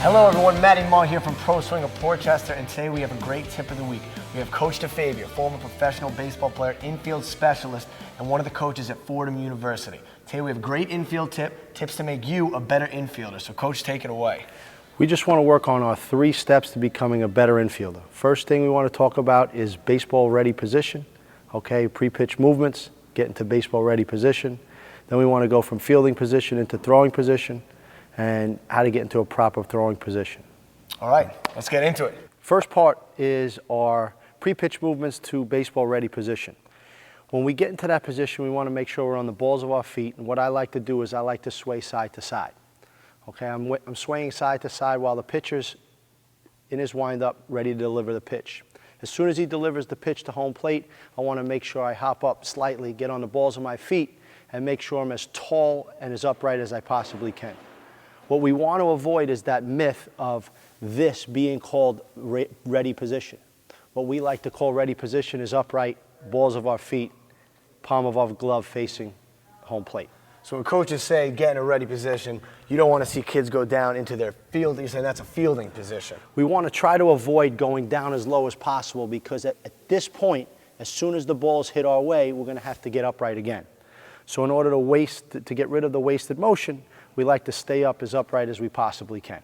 Hello everyone, Matty Maher here from Pro Swing of Portchester, and today we have a great tip of the week. We have Coach DeFabbia, former professional baseball player, infield specialist, and one of the coaches at Fordham University. Today we have a great infield tips to make you a better infielder. So Coach, take it away. We just want to work on our 3 steps to becoming a better infielder. First thing we want to talk about is baseball ready position. Okay, pre-pitch movements, get into baseball ready position. Then we want to go from fielding position into throwing position, and how to get into a proper throwing position. All right, let's get into it. First part is our pre-pitch movements to baseball ready position. When we get into that position, we want to make sure we're on the balls of our feet, and what I like to do is I like to sway side to side. Okay, I'm swaying side to side while the pitcher's in his windup, ready to deliver the pitch. As soon as he delivers the pitch to home plate, I want to make sure I hop up slightly, get on the balls of my feet, and make sure I'm as tall and as upright as I possibly can. What we want to avoid is that myth of this being called ready position. What we like to call ready position is upright, balls of our feet, palm of our glove facing home plate. So when coaches say get in a ready position, you don't want to see kids go down into their field. You're saying that's a fielding position. We want to try to avoid going down as low as possible, because at this point, as soon as the balls hit our way, we're going to have to get upright again. So in order to get rid of the wasted motion, we like to stay up as upright as we possibly can.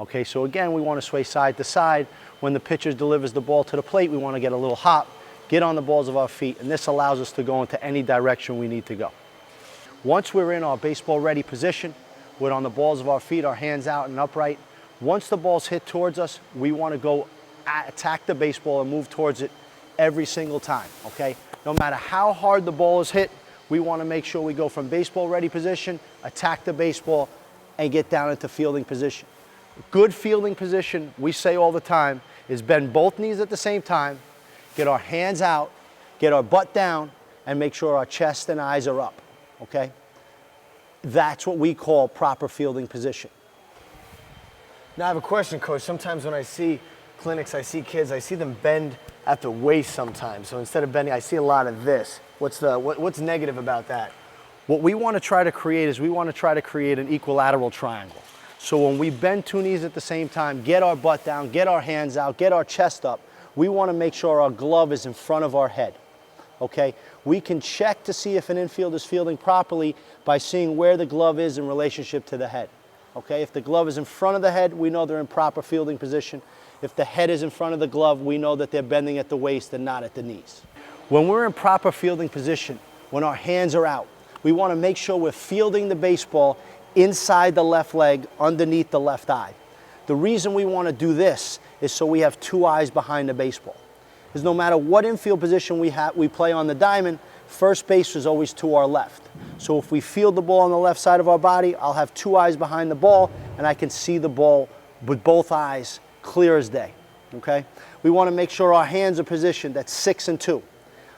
Okay, so again, we want to sway side to side. When the pitcher delivers the ball to the plate, we want to get a little hop, get on the balls of our feet, and this allows us to go into any direction we need to go. Once we're in our baseball ready position, we're on the balls of our feet, our hands out and upright. Once the ball's hit towards us, we want to go attack the baseball and move towards it every single time, okay? No matter how hard the ball is hit, we want to make sure we go from baseball ready position, attack the baseball, and get down into fielding position. Good fielding position, we say all the time, is bend both knees at the same time, get our hands out, get our butt down, and make sure our chest and eyes are up, okay? That's what we call proper fielding position. Now I have a question, Coach. Sometimes when I see clinics, I see kids, I see them bend at the waist sometimes. So instead of bending, I see a lot of this. What's negative about that? What we want to try to create is we want to try to create an equilateral triangle. So when we bend 2 knees at the same time, get our butt down, get our hands out, get our chest up, we want to make sure our glove is in front of our head. Okay? We can check to see if an infielder is fielding properly by seeing where the glove is in relationship to the head. Okay? If the glove is in front of the head, we know they're in proper fielding position. If the head is in front of the glove, we know that they're bending at the waist and not at the knees. When we're in proper fielding position, when our hands are out, we want to make sure we're fielding the baseball inside the left leg, underneath the left eye. The reason we want to do this is so we have 2 eyes behind the baseball. Because no matter what infield position we play on the diamond, first base is always to our left. So if we field the ball on the left side of our body, I'll have 2 eyes behind the ball, and I can see the ball with both eyes clear as day. Okay? We want to make sure our hands are positioned at 6 and 2.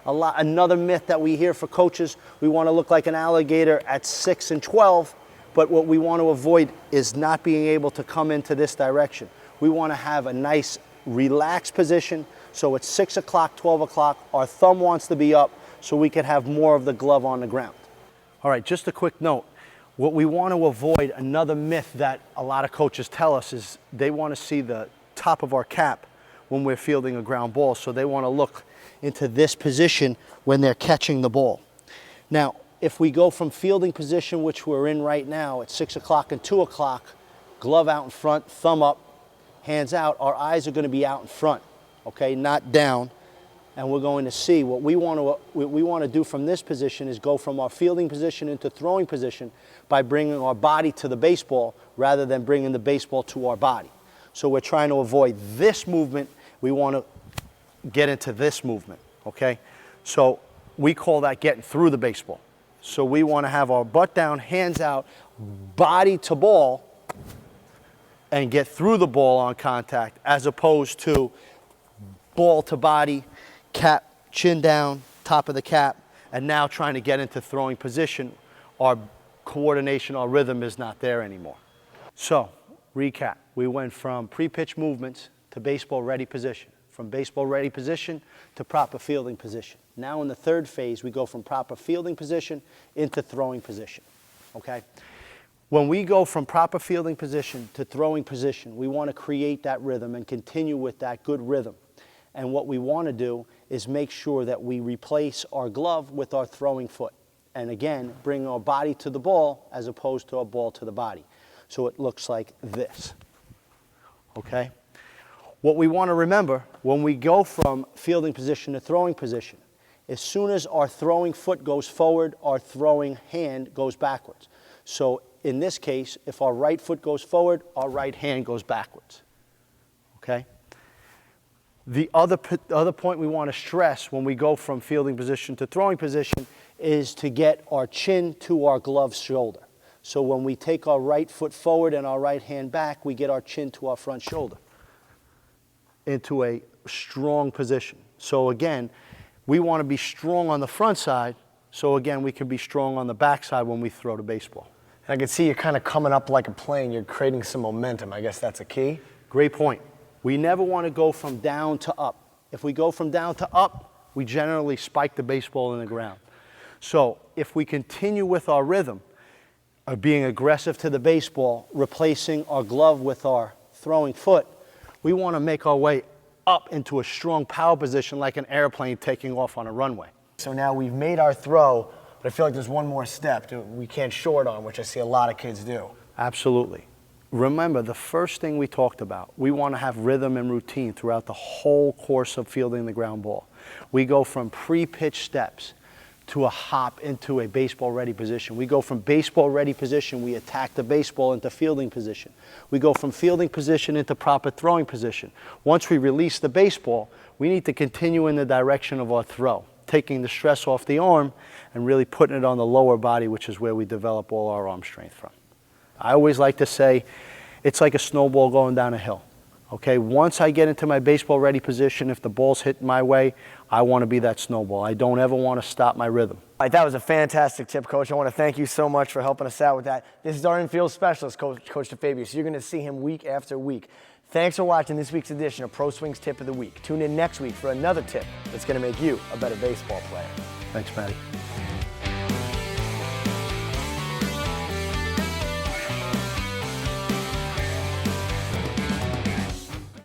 Another myth that we hear for coaches, we want to look like an alligator at 6 and 12, but what we want to avoid is not being able to come into this direction. We want to have a nice relaxed position, so it's 6 o'clock, 12 o'clock, our thumb wants to be up so we can have more of the glove on the ground. All right, just a quick note. What we want to avoid, another myth that a lot of coaches tell us, is they want to see the top of our cap when we're fielding a ground ball, so they want to look into this position when they're catching the ball. Now, if we go from fielding position, which we're in right now at 6 o'clock and 2 o'clock, glove out in front, thumb up, hands out, our eyes are going to be out in front, okay, not down. And we're going to see what we want to do from this position is go from our fielding position into throwing position by bringing our body to the baseball rather than bringing the baseball to our body. So we're trying to avoid this movement. We want to get into this movement, okay? So we call that getting through the baseball. So we want to have our butt down, hands out, body to ball, and get through the ball on contact, as opposed to ball to body, cap, chin down, top of the cap, and now trying to get into throwing position. Our coordination, our rhythm is not there anymore. So, recap. We went from pre-pitch movements to baseball ready position, from baseball ready position to proper fielding position. Now in the third phase, we go from proper fielding position into throwing position, okay? When we go from proper fielding position to throwing position, we want to create that rhythm and continue with that good rhythm. And what we want to do is make sure that we replace our glove with our throwing foot. And again, bring our body to the ball as opposed to our ball to the body. So it looks like this, okay? What we want to remember when we go from fielding position to throwing position, as soon as our throwing foot goes forward, our throwing hand goes backwards. So in this case, if our right foot goes forward, our right hand goes backwards, okay? The other point we want to stress when we go from fielding position to throwing position is to get our chin to our glove shoulder. So when we take our right foot forward and our right hand back, we get our chin to our front shoulder into a strong position. So again, we want to be strong on the front side, so again, we can be strong on the back side when we throw the baseball. And I can see you're kind of coming up like a plane. You're creating some momentum. I guess that's a key. Great point. We never want to go from down to up. If we go from down to up, we generally spike the baseball in the ground. So if we continue with our rhythm of being aggressive to the baseball, replacing our glove with our throwing foot, we want to make our way up into a strong power position like an airplane taking off on a runway. So now we've made our throw, but I feel like there's one more step we can't short on, which I see a lot of kids do. Absolutely. Remember, the first thing we talked about, we want to have rhythm and routine throughout the whole course of fielding the ground ball. We go from pre-pitch steps to a hop into a baseball-ready position. We go from baseball-ready position, we attack the baseball into fielding position. We go from fielding position into proper throwing position. Once we release the baseball, we need to continue in the direction of our throw, taking the stress off the arm and really putting it on the lower body, which is where we develop all our arm strength from. I always like to say, it's like a snowball going down a hill. Okay, once I get into my baseball-ready position, if the ball's hitting my way, I want to be that snowball. I don't ever want to stop my rhythm. All right, that was a fantastic tip, Coach. I want to thank you so much for helping us out with that. This is our infield specialist, Coach DeFabbia, so you're going to see him week after week. Thanks for watching this week's edition of Pro Swing's Tip of the Week. Tune in next week for another tip that's going to make you a better baseball player. Thanks, Matty.